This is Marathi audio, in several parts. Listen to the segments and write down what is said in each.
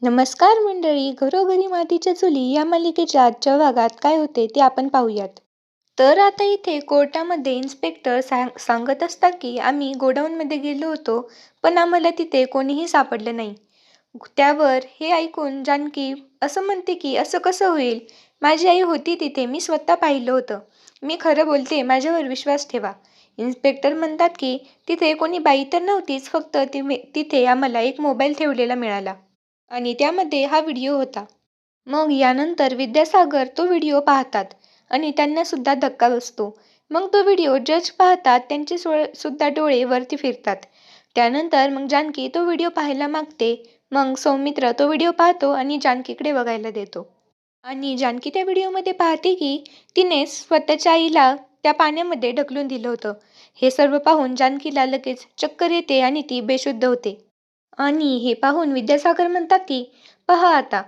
नमस्कार मंडळी, घरोघरी मातीच्या चुली या मालिकेच्या आजच्या भागात काय होते ते आपण पाहूयात. तर आता इथे कोर्टामध्ये इन्स्पेक्टर सांगत असतात की आम्ही गोडाऊनमध्ये गेलो होतो, पण आम्हाला तिथे कोणीही सापडलं नाही. त्यावर हे ऐकून जानकी असं म्हणते की असं कसं होईल? माझी आई होती तिथे, मी स्वतः पाहिलं होतं. मी खरं बोलते, माझ्यावर विश्वास ठेवा. इन्स्पेक्टर म्हणतात की तिथे कोणी बाई तर नव्हतीच, फक्त तिथे आम्हाला एक मोबाईल ठेवलेला मिळाला आणि त्यामध्ये हा व्हिडिओ होता. मग यानंतर विद्यासागर तो व्हिडिओ पाहतात आणि त्यांना सुद्धा धक्का बसतो. मग तो व्हिडिओ जज पाहतात, त्यांचे सुद्धा डोळे वरती फिरतात. त्यानंतर मग जानकी तो व्हिडिओ पाहायला मागते. मग सौमित्र तो व्हिडिओ पाहतो आणि जानकीकडे बघायला देतो. आणि जानकी त्या व्हिडिओमध्ये पाहते की तिने स्वतःच्या आईला त्या पाण्यामध्ये ढकलून दिलं होतं. हे सर्व पाहून जानकीला लगेच चक्कर येते आणि ती बेशुद्ध होते. आणि हे पाहून विद्यासागर म्हणतात की पहा आता,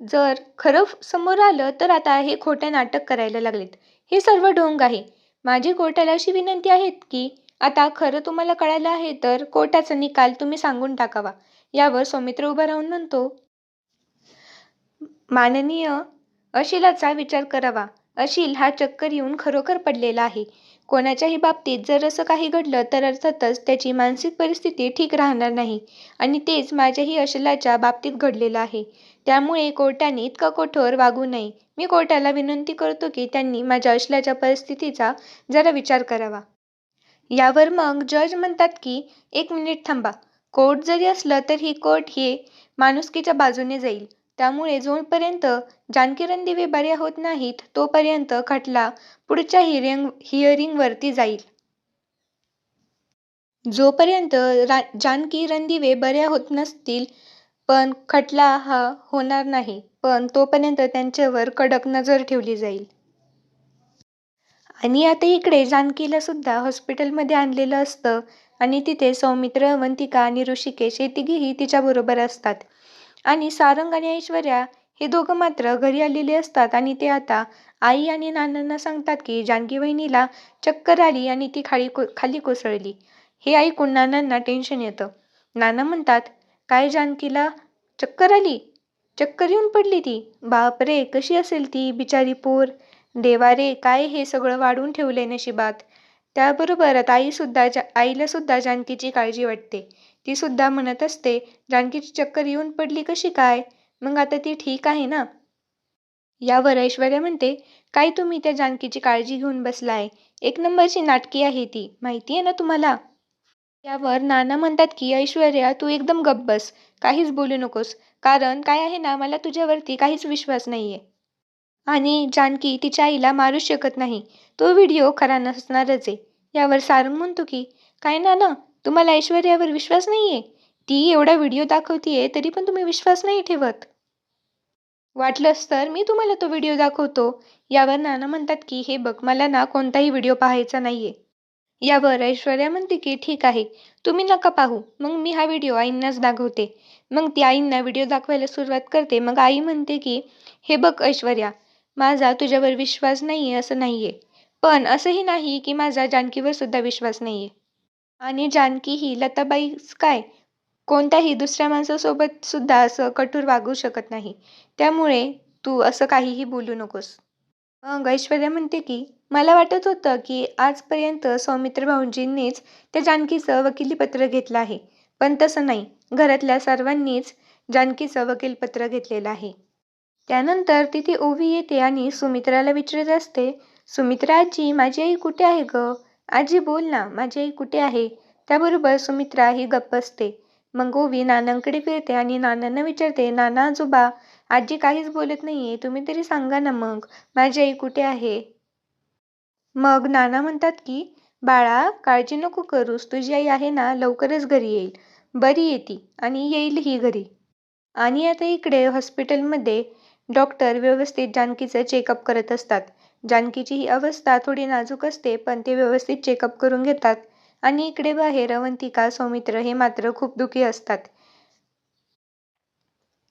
जर खरं समोर आलं तर आता हे खोटं नाटक करायला लागलेत. हे सर्व ढोंग आहे. माझी कोर्टाला अशी विनंती आहे की आता खरं तुम्हाला कळालं आहे तर कोर्टाचा निकाल तुम्ही सांगून टाकावा. यावर सौमित्र उभा राहून म्हणतो, माननीय अशिलाचा विचार करावा. अशिल हा चक्कर येऊन खरोखर पडलेला आहे. कोणाच्याही बाबतीत जर असं काही घडलं तर अर्थातच त्याची मानसिक परिस्थिती ठीक राहणार नाही आणि तेच माझ्याही अशिलाच्या बाबतीत घडलेलं आहे. त्यामुळे कोर्टाने इतका कठोर वागू नये. मी कोर्टाला विनंती करतो की त्यांनी माझ्या अशिलाच्या परिस्थितीचा जरा विचार करावा. यावर मग जज म्हणतात की एक मिनिट थांबा. कोर्ट जरी असलं तरी कोर्ट हे माणुसकीच्या बाजूने जाईल. त्यामुळे जोपर्यंत जानकी रणदिवे बऱ्या होत नाहीत तोपर्यंत खटला पुढच्या हिअरिंगवरती जाईल. जोपर्यंत जानकी रणदिवे बऱ्या होत नसतील पण खटला हा होणार नाही, पण तोपर्यंत त्यांच्यावर कडक नजर ठेवली जाईल. आणि आता इकडे जानकीला सुद्धा हॉस्पिटलमध्ये आणलेलं असतं आणि तिथे सौमित्र, अवंतिका आणि ऋषिकेश हे तिघेही तिच्याबरोबर असतात. आणि सारंग आणि ऐश्वर्या हे दोघं मात्र घरी आलेले असतात आणि ते आता आई आणि नानांना सांगतात की जानकी वहिनीला चक्कर आली आणि ती खाली कोसळली. हे ऐकून नानांना टेन्शन येतं. नाना म्हणतात, काय जानकीला चक्कर आली? चक्कर येऊन पडली ती? बापरे, कशी असेल ती बिचारी पोर. देवा रे, काय हे सगळं वाढून ठेवलंय नशिबात. त्याबरोबर आता आईला सुद्धा जानकीची काळजी वाटते. ती सुद्धा म्हणत असते, जानकीची चक्कर येऊन पडली कशी काय? मग आता ती ठीक आहे ना? यावर ऐश्वर्या म्हणते, काय तुम्ही त्या जानकीची काळजी घेऊन बसलाय? एक नंबरची नाटकी आहे ती, माहिती आहे ना तुम्हाला? यावर नाना म्हणतात की ऐश्वर्या, तू एकदम गप्प बस. काहीच बोलू नकोस. कारण काय आहे ना, मला तुझ्यावरती काहीच विश्वास नाहीये. आणि जानकी तिच्या आईला मारूच शकत नाही. तो व्हिडिओ खरा नसणारच आहे. यावर सारंग म्हणतो की काय नाना, तुम्हाला ऐश्वर्यावर विश्वास नाहीये? ती एवढा व्हिडिओ दाखवतीये तरी पण तुम्ही विश्वास नाही ठेवत. वाटलंच तर मी तुम्हाला तो व्हिडिओ दाखवतो. यावर नाना म्हणतात की हे बघ, मला ना कोणताही व्हिडिओ पाहायचा नाहीये. यावर ऐश्वर्या म्हणते की ठीक आहे, तुम्ही नका पाहू. मग मी हा व्हिडिओ आईंनाच दाखवते. मग ती आईंना व्हिडिओ दाखवायला सुरुवात करते. मग आई म्हणते की हे बघ ऐश्वर्या, माझा तुझ्यावर विश्वास नाहीये असं नाहीये. पण असंही नाही की माझा जानकीवर सुद्धा विश्वास नाहीये. आणि जानकी ही लताबाईच काय, कोणत्याही दुसऱ्या माणसासोबत सुद्धा असं कठोर वागू शकत नाही. त्यामुळे तू असं काहीही बोलू नकोस. मग ऐश्वर्या म्हणते की मला वाटत होतं की आजपर्यंत सौमित्र भाऊजींनीच त्या जानकीचं वकिलीपत्र घेतलं आहे. पण तसं नाही. घरातल्या सर्वांनीच जानकीचं वकीलपत्र घेतलेलं आहे. त्यानंतर तिथे ओवी येते आणि सुमित्राला विचारत असते, सुमित्रा आजी, माझी आई कुठे आहे ग? आजी बोल ना, माझी आई कुठे आहे? त्याबरोबर सुमित्रा ही गप्प असते. मग ओवी नानांकडे फिरते आणि नानांना विचारते, नाना आजोबा, आजी काहीच बोलत नाहीये, तुम्ही तरी सांगा ना मग, माझी आई कुठे आहे? मग नाना म्हणतात की बाळा, काळजी नको करूस, तुझी आई आहे ना, लवकरच घरी येईल. बरी येते आणि येईलही घरी. आणि आता इकडे हॉस्पिटलमध्ये डॉक्टर व्यवस्थित जानकीचं चेकअप करत असतात. जानकीची ही अवस्था थोडी नाजूक असते, पण ते व्यवस्थित चेकअप करून घेतात. आणि इकडे बाहेर अवंतिका, सौमित्र हे मात्र खूप दुखी असतात.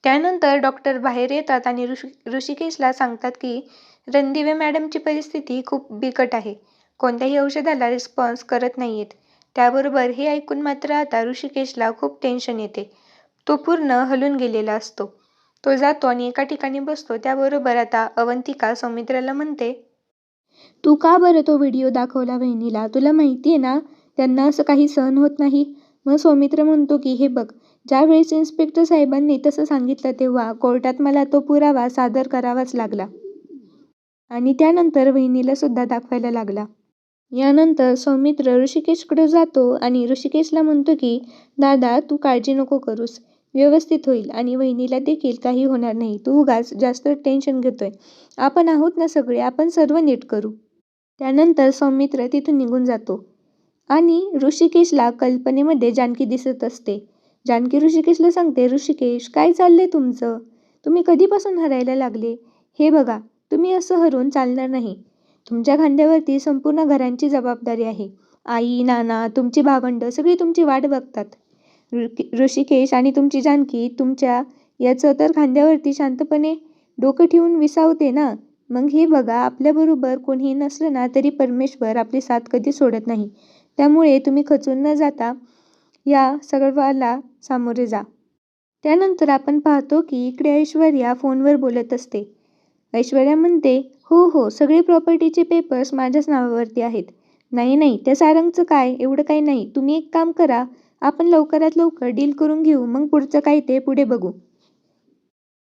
त्यानंतर डॉक्टर बाहेर येतात आणि ऋषिकेशला सांगतात की रणदिवे मॅडमची परिस्थिती खूप बिकट आहे. कोणत्याही औषधाला रिस्पॉन्स करत नाहीयेत. त्याबरोबर हे ऐकून मात्र आता ऋषिकेशला खूप टेन्शन येते. तो पूर्ण हलून गेलेला असतो. तो जातो आणि एका ठिकाणी बसतो. त्याबरोबर आता अवंतिका सौमित्राला म्हणते, तू का बरं तो व्हिडिओ दाखवला वहिनीला? तुला माहिती आहे ना, त्यांना असं काही सहन होत नाही. मग सौमित्र म्हणतो की हे बघ, ज्यावेळेस इन्स्पेक्टर साहेबांनी तसं सांगितलं तेव्हा कोर्टात मला तो पुरावा सादर करावाच लागला आणि त्यानंतर वहिनीला सुद्धा दाखवायला लागला. यानंतर सौमित्र ऋषिकेशकडे जातो आणि ऋषिकेशला म्हणतो की दादा, तू काळजी नको करूस, व्यवस्थित होईल आणि वहिनीला देखील काही होणार नाही. तू उगाच जास्त टेन्शन घेतोय. आपण आहोत ना सगळे, आपण सर्व नीट करू. त्यानंतर सौमित्र तिथून निघून जातो आणि ऋषिकेशला कल्पनेमध्ये जानकी दिसत असते. जानकी ऋषिकेशला सांगते, ऋषिकेश, काय चाललंय तुमचं? तुम्ही कधीपासून हरायला लागले? हे बघा, तुम्ही असं हरून चालणार नाही. तुमच्या खांद्यावरती संपूर्ण घरांची जबाबदारी आहे. आई, नाना, तुमची भावंडं सगळी तुमची वाट बघतात. ऋषिकेश आणि तुमची जानकी तुमच्या याचं तर खांद्यावरती शांतपणे डोकं ठेवून विसावते ना. मग हे बघा, आपल्याबरोबर कोणीही नसलं ना तरी परमेश्वर आपली साथ कधी सोडत नाही. त्यामुळे तुम्ही खचून न जाता या सर्वाला सामोरे जा. त्यानंतर आपण पाहतो की इकडे ऐश्वर्या फोनवर बोलत असते. ऐश्वर्या म्हणते, हो हो, सगळे प्रॉपर्टीचे पेपर्स माझ्याच नावावरती आहेत. नाही नाही, त्या सारंगचं काय, एवढं काही नाही. तुम्ही एक काम करा, आपण लवकरात लवकर डील करून घेऊ, मग पुढचं काय ते पुढे बघू.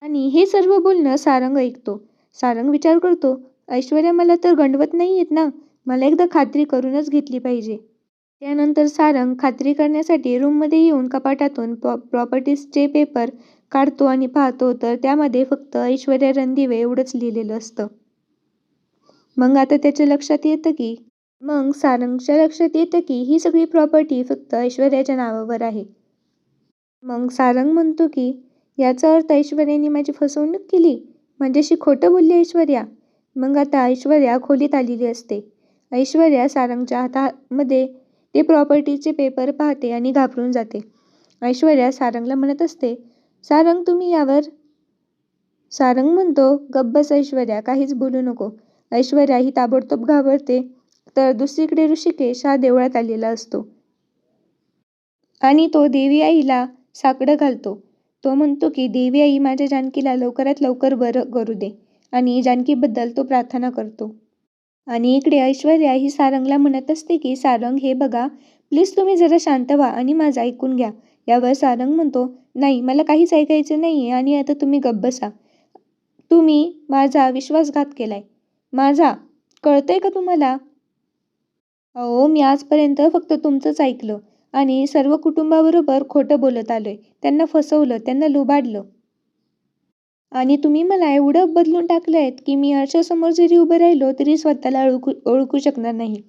आणि हे सर्व बोलणं सारंग ऐकतो. सारंग विचार करतो, ऐश्वर्या मला तर गंडवत नाही येत ना, मला एकदा खात्री करूनच घेतली पाहिजे. त्यानंतर सारंग खात्री करण्यासाठी रूममध्ये येऊन कपाटातून प्रॉपर्टीजचे पेपर काढतो आणि पाहतो तर त्यामध्ये फक्त ऐश्वर्या रणदिवे एवढंच लिहिलेलं असतं. मग आता त्याच्या लक्षात येतं की मग सारंगच्या लक्षात येतं की ही सगळी प्रॉपर्टी फक्त ऐश्वर्याच्या नावावर आहे. मग सारंग म्हणतो की याचा अर्थ ऐश्वर्याने माझी फसवणूक केली, माझ्याशी खोटं बोलली ऐश्वर्या. मग आता ऐश्वर्या खोलीत आलेली असते. ऐश्वर्या सारंगच्या हातामध्ये ते प्रॉपर्टीचे पेपर पाहते आणि घाबरून जाते. ऐश्वर्या सारंगला म्हणत असते, सारंग, तुम्ही यावर. सारंग म्हणतो, गप्प बस ऐश्वर्या, काहीच बोलू नको. ऐश्वर्या ही ताबडतोब घाबरते. तर दुसरीकडे ऋषिकेश हा देवळात आलेला असतो आणि तो देवी आईला साकडं घालतो. तो म्हणतो की देवी आई, माझ्या जानकीला लवकरात लवकर बरं करू दे आणि जानकीबद्दल तो प्रार्थना करतो. आणि इकडे ऐश्वर्या ही सारंगला म्हणत असते की सारंग, हे बघा, प्लीज तुम्ही जरा शांत व्हा आणि माझं ऐकून घ्या. यावर सारंग म्हणतो, नाही, मला काहीच ऐकायचं नाहीये आणि आता तुम्ही गप्प बसा. तुम्ही माझा विश्वासघात केलाय. माझा, कळतंय का तुम्हाला? अहो, मी आजपर्यंत फक्त तुमचंच ऐकलं आणि सर्व कुटुंबाबरोबर खोटं बोलत आलोय. त्यांना फसवलं, त्यांना लुबाडलं आणि तुम्ही मला एवढं बदलून टाकलंय की मी आरशासमोर जरी उभं राहिलो तरी स्वतःला ओळखू शकणार नाही.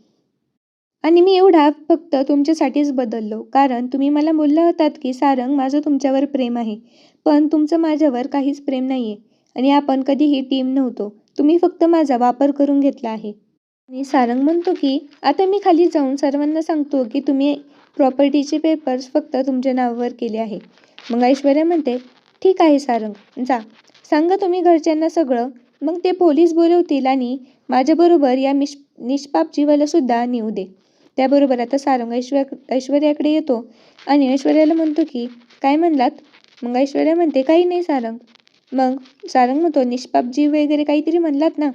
आणि मी एवढा फक्त तुमच्यासाठीच बदललो, कारण तुम्ही मला बोलला होतात की सारंग, माझं तुमच्यावर प्रेम आहे, पण तुमचं माझ्यावर काहीच प्रेम नाहीये आणि आपण कधीही टीम नव्हतो. तुम्ही फक्त माझा वापर करून घेतला आहे. आणि सारंग म्हणतो की आता मी खाली जाऊन सर्वांना सांगतो की तुम्ही प्रॉपर्टीचे पेपर्स फक्त तुमच्या नावावर केले आहे. मग ऐश्वर्या म्हणते, ठीक आहे सारंग, जा, सांगा तुम्ही घरच्यांना सगळं. मग ते पोलीस बोलवतील आणि माझ्याबरोबर या निष्पाप जीवाला सुद्धा नेऊ दे. त्याबरोबर आता सारंग ऐश्वर्याकडे येतो आणि ऐश्वर्याला म्हणतो की काय म्हणलात? मग ऐश्वर्या म्हणते, काही नाही सारंग. मग सारंग म्हणतो, निष्पाप जीव वगैरे काहीतरी म्हणलात ना?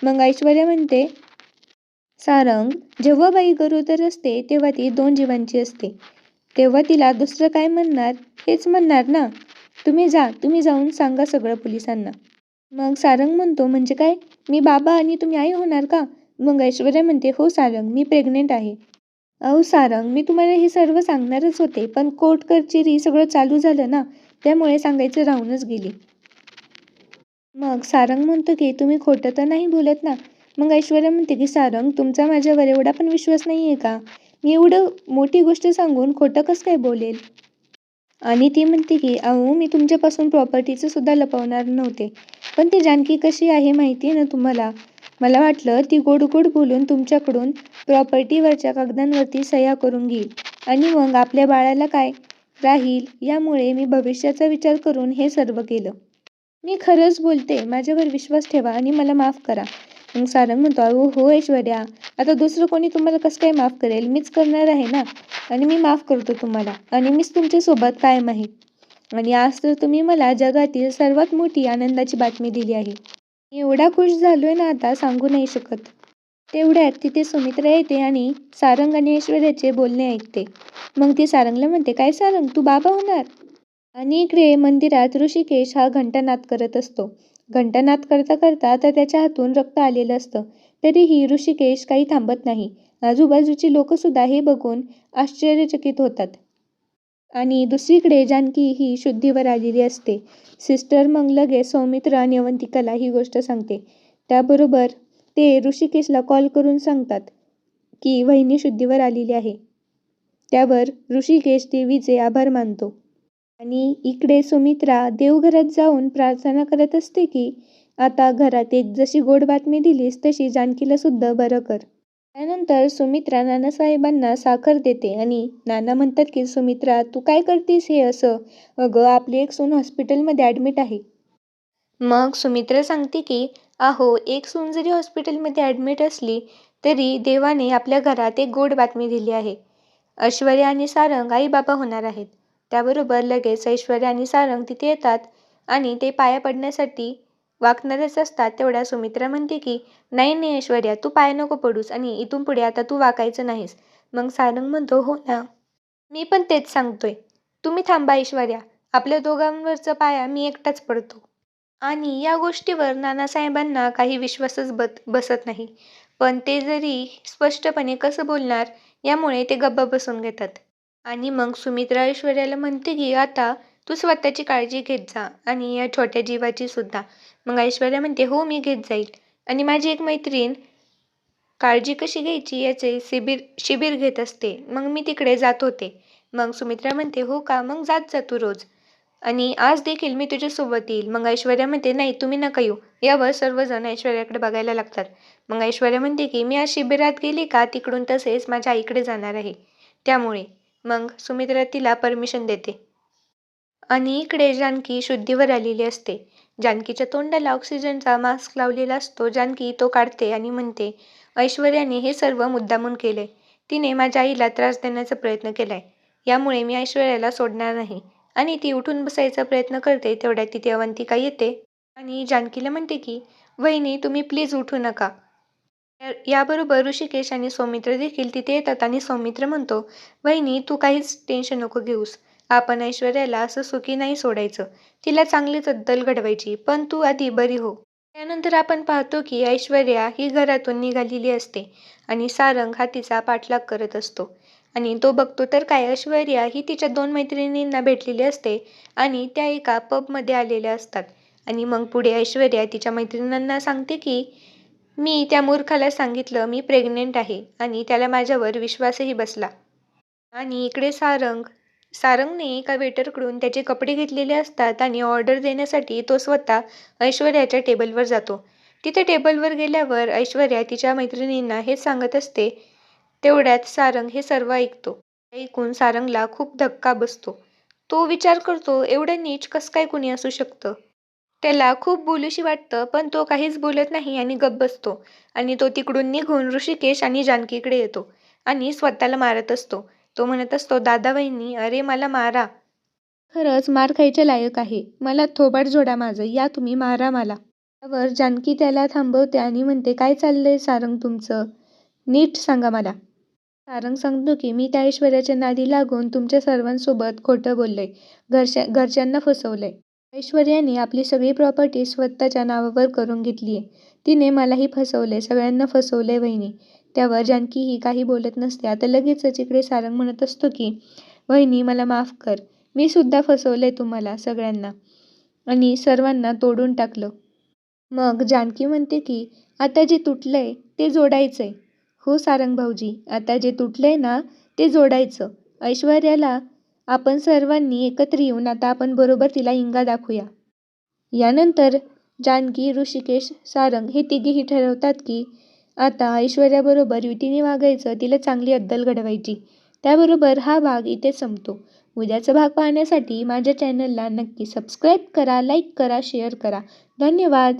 मग ऐश्वर्या म्हणते, सारंग, जेव्हा बाई गरोदर असते तेव्हा ती 2 जीवांची असते. तेव्हा तिला दुसरं काय म्हणणार हेच म्हणणार ना. तुम्ही जाऊन सांगा सगळं पोलिसांना. मग सारंग म्हणतो, म्हणजे काय, मी बाबा आणि तुम्ही आई होणार का? मग ऐश्वर्या म्हणते, हो सारंग, मी प्रेग्नेंट आहे. अहो सारंग, मी तुम्हाला हे सर्व सांगणारच होते, पण कोर्ट कचेरी सगळं चालू झालं ना, त्यामुळे सांगायचं राहूनच गेली. मग सारंग म्हणतो की तुम्ही खोटं तर नाही बोलत ना? मग ऐश्वर्या म्हणते की सारंग, तुमचा माझ्यावर एवढा पण विश्वास नाही आहे का? मी एवढं मोठी गोष्ट सांगून खोटं कसं काय बोलेल? आणि ती म्हणते की अहो, मी तुमच्यापासून प्रॉपर्टीचं सुद्धा लपवणार नव्हते, पण ती जानकी कशी आहे माहिती आहे ना तुम्हाला? मला वाटलं ती गोड गोड बोलून तुमच्याकडून प्रॉपर्टीवरच्या कागदांवरती सह्या करून घेईल आणि मग आपल्या बाळाला काय राहील, यामुळे मी भविष्याचा विचार करून हे सर्व केलं. मी खरंच बोलते, माझ्यावर विश्वास ठेवा आणि मला माफ करा. मग सारंग म्हणतो, अहो हो ऐश्वर्या, आता दुसरं कोणी तुम्हाला कसं काय माफ करेल? मीच करणार आहे ना, आणि मी माफ करतो तुम्हाला आणि मीच तुमच्यासोबत कायम आहे. आणि आज तर तुम्ही मला जगातील सर्वात मोठी आनंदाची बातमी दिली आहे. मी एवढा खुश झालोय ना आता सांगू नाही शकत. तेवढ्यात तिथे सुमित्रा येते आणि सारंग आणि ऐश्वर्याचे बोलणे ऐकते. मग ती सारंगला म्हणते, काय सारंग, तू बाबा होणार? आणि इकडे मंदिरात ऋषिकेश हा घंटानाद करत असतो. घंटानाद करता करता आता त्याच्या हातून रक्त आलेलं असतं. तरीही ऋषिकेश काही थांबत नाही. आजूबाजूची लोक सुद्धा हे बघून आश्चर्यचकित होतात. आणि दुसरीकडे जानकी ही शुद्धीवर आलेली असते. सिस्टर मग लगेच सौमित्र आणि अवंतिकाला ही गोष्ट सांगते. त्याबरोबर ते ऋषिकेशला कॉल करून सांगतात की वहिनी शुद्धीवर आलेली आहे. त्यावर ऋषिकेश देवीचे आभार मानतो. आणि इकडे सुमित्रा देवघरात जाऊन प्रार्थना करत असते की आता घरात एक जशी गोड बातमी दिलीस तशी जानकीला सुद्धा बरं कर. त्यानंतर सुमित्रा नानासाहेबांना साखर देते आणि नाना म्हणतात की सुमित्रा तू काय करतेस हे असं? अगं आपली एक सून हॉस्पिटलमध्ये ॲडमिट आहे. मग सुमित्रा सांगते की अहो एक सून जरी हॉस्पिटलमध्ये ॲडमिट असली तरी देवाने आपल्या घरात एक गोड बातमी दिली आहे. ऐश्वर्या आणि सारंग आई बाबा होणार आहेत. त्याबरोबर लगेच ऐश्वर्या आणि सारंग तिथे येतात आणि ते पाया पडण्यासाठी वाकणारच असतात. तेवढ्या सुमित्रा म्हणते की नाही नाही ऐश्वर्या, तू पाय नको पडूस आणि इथून पुढे आता तू वाकायचं नाहीस. मग सारंग म्हणतो, हो ना, मी पण तेच सांगतोय. तुम्ही थांबा ऐश्वर्या, आपल्या दोघांवरचा पाया मी एकटाच पडतो. आणि या गोष्टीवर नानासाहेबांना काही विश्वासच बसत नाही. पण ते जरी स्पष्टपणे कसं बोलणार यामुळे ते गप्प बसून घेतात. आणि मग सुमित्रा ऐश्वर्याला म्हणते की आता तू स्वतःची काळजी घेत जा आणि या छोट्या जीवाची सुद्धा. मग ऐश्वर्या म्हणते, हो मी घेत जाईल. आणि माझी एक मैत्रीण काळजी कशी घ्यायची याचे शिबिर घेत असते. मग मी तिकडे जात होते. मग सुमित्रा म्हणते, हो का, मग जात जा तू रोज. आणि आज देखील मी तुझ्यासोबत येईल. मग ऐश्वर्या म्हणते, नाही तुम्ही नका येऊ. यावर सर्वजण ऐश्वर्याकडे बघायला लागतात. मग ऐश्वर्या म्हणते की मी आज शिबिरात गेली का तिकडून तसेच माझ्या आईकडे जाणार आहे. त्यामुळे मग सुमित्रा तिला परमिशन देते. आणि इकडे जानकी शुद्धीवर आलेली असते. जानकीच्या तोंडाला ऑक्सिजनचा मास्क लावलेला असतो. जानकी तो काढते आणि म्हणते, ऐश्वर्याने हे सर्व मुद्दामून केले. तिने माझ्या आईला त्रास देण्याचा प्रयत्न केलाय. यामुळे मी ऐश्वर्याला सोडणार नाही. आणि ती उठून बसायचा प्रयत्न करते. तेवढ्यात तिथे अवंतिका येते आणि जानकीला म्हणते की वहिनी तुम्ही प्लीज उठू नका. याबरोबर ऋषिकेश आणि सौमित्र देखील तिथे येतात आणि सौमित्र म्हणतो, वहिनी तू काहीच टेन्शन नको घेऊस. आपण ऐश्वर्याला असं सुखी नाही सोडायचं. तिला चांगलीच अद्दल घडवायची. पण तू आधी बरी हो. त्यानंतर आपण पाहतो की ऐश्वर्या ही घरातून निघालेली असते आणि सारंग हा तिचा पाठलाग करत असतो. आणि तो बघतो तर काय, ऐश्वर्या ही तिच्या 2 मैत्रिणींना भेटलेली असते आणि त्या एका पबमध्ये आलेल्या असतात. आणि मग पुढे ऐश्वर्या तिच्या मैत्रिणींना सांगते की मी त्या मूर्खाला सांगितलं मी प्रेग्नेंट आहे आणि त्याला माझ्यावर विश्वासही बसला. आणि इकडे सारंगने एका वेटरकडून त्याचे कपडे घेतलेले असतात आणि ऑर्डर देण्यासाठी तो स्वतः ऐश्वर्याच्या टेबलवर जातो. तिथे टेबलवर गेल्यावर ऐश्वर्या तिच्या मैत्रिणींना हेच सांगत असते. तेवढ्यात सारंग हे सर्व ऐकतो. हे ऐकून सारंगला खूप धक्का बसतो. तो विचार करतो एवढं नीच कसं काय कुणी असू शकतं. त्याला खूप बोलूशी वाटतं पण तो काहीच बोलत नाही आणि गप्प बसतो. आणि तो तिकडून निघून ऋषिकेश आणि जानकीकडे येतो आणि स्वतःला मारत असतो. तो म्हणत असतो, दादा वहिनी अरे मला मारा. खरंच मार खायच्या लायक आहे. मला थोबाड जोडा माझं, या तुम्ही मारा मला. त्यावर जानकी त्याला थांबवते आणि म्हणते, काय चाललंय सारंग तुमचं? नीट सांगा मला. सारंग सांगतो की मी त्या ऐश्वर्याच्या नादी लागून तुमच्या सर्वांसोबत खोटं बोललोय. घरच्यांना फसवलंय. ऐश्वर्याने आपली सगळी प्रॉपर्टी स्वतःच्या नावावर करून घेतलीये. तिने मलाही फसवलंय, सगळ्यांना फसवलंय वहिनी. त्यावर जानकीही काही बोलत नसते. आता लगेचच इकडे सारंग म्हणत असतो की वहिनी मला माफ कर. मी सुद्धा फसवलंय तुम्हाला सगळ्यांना आणि सर्वांना तोडून टाकलं. मग जानकी म्हणते की आता जे तुटलंय ते जोडायचंय. हो सारंग भाऊजी, आता जे तुटलंय ना ते जोडायचं. ऐश्वर्याला आपण सर्वांनी एकत्र येऊन आता आपण बरोबर तिला इंगा दाखवूया. यानंतर जानकी, ऋषिकेश, सारंग हे तिघेही ठरवतात की आता ऐश्वर्याबरोबर युतीने वागायचं, तिला चांगली अद्दल घडवायची. त्याबरोबर हा भाग इथे संपतो. उद्याचा भाग पाहण्यासाठी माझ्या चॅनलला नक्की सबस्क्राईब करा, लाईक करा, शेअर करा. धन्यवाद.